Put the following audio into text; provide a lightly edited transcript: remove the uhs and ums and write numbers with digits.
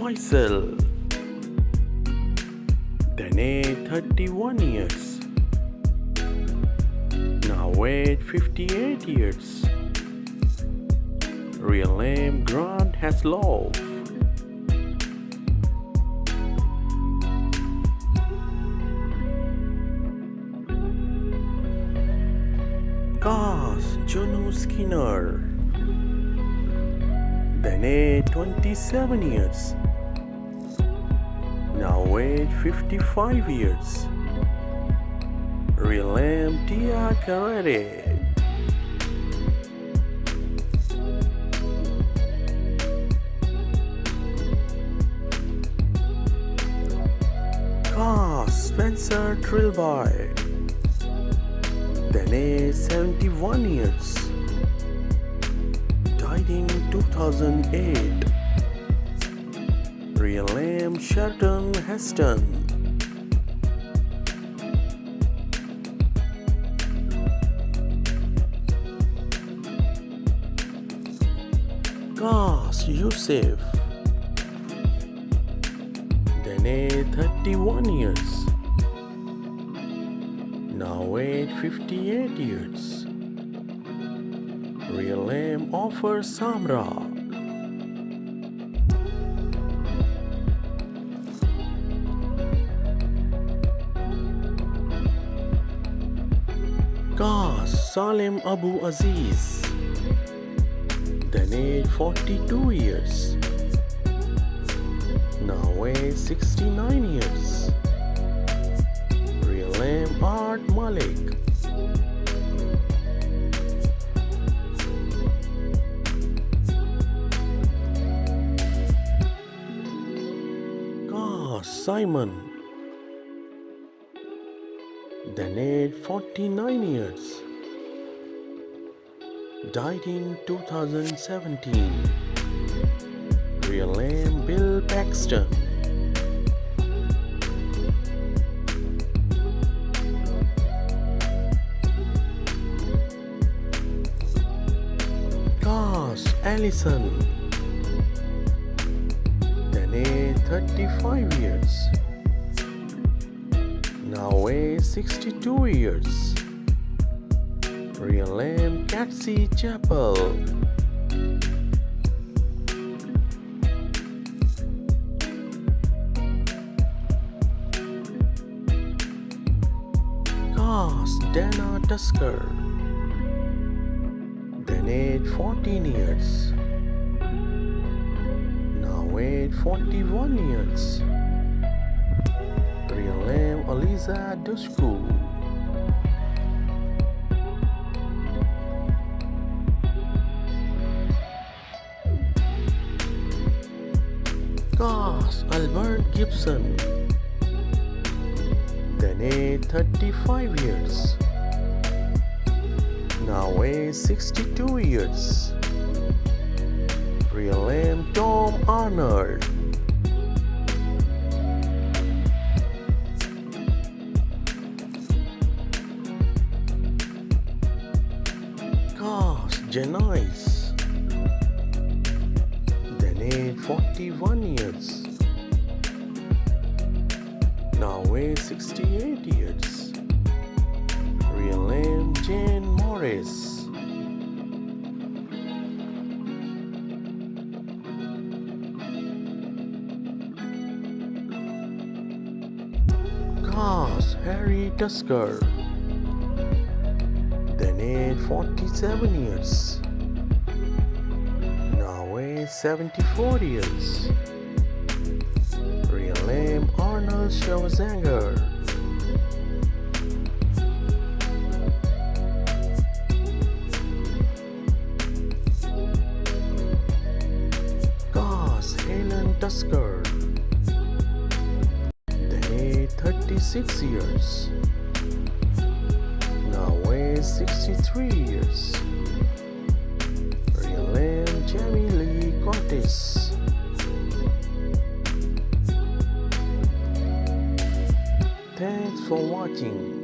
Faisal. Then age 31 years. Now age 58 years. Real name Grant Haslov. Cast Jonu Skinner. Then age 27 years. Now age 55 years. Real name Tia Carrere. Cast Spencer Trilby. Then age 71 years. Died in 2008. Real name Shelton Heston. Cast Yusuf. Then age 31 years. Now age 58 years. Real name Offer Samra. Cast Salim Abu Aziz. Then age 42 years. Now age 69 years. Real name Art Malik. Cast Simon. Then age 49 years. Died in 2017. Real name Bill Paxton. Cast Allison. Then age 35 years. Now age 62 years. Real name Catsy Chapel. Cast Dana Tusker. Then age 14 years. Now age 41 years. Real name Eliza Dushku. Cast Albert Gibson. Then age 35 years. Now age 62 years. Real name Tom Arnold. Cast Janice. Then age 41 years. Now age 68 years. Real name Jane Morris. Cast Harry Tusker. Then age 47 years. Now age 74 years. Real name Arnold Schwarzenegger. Cast Helen Tusker. Then age 36 years. Now age 63 years. Real name Jamie Lee Curtis. Thanks for watching.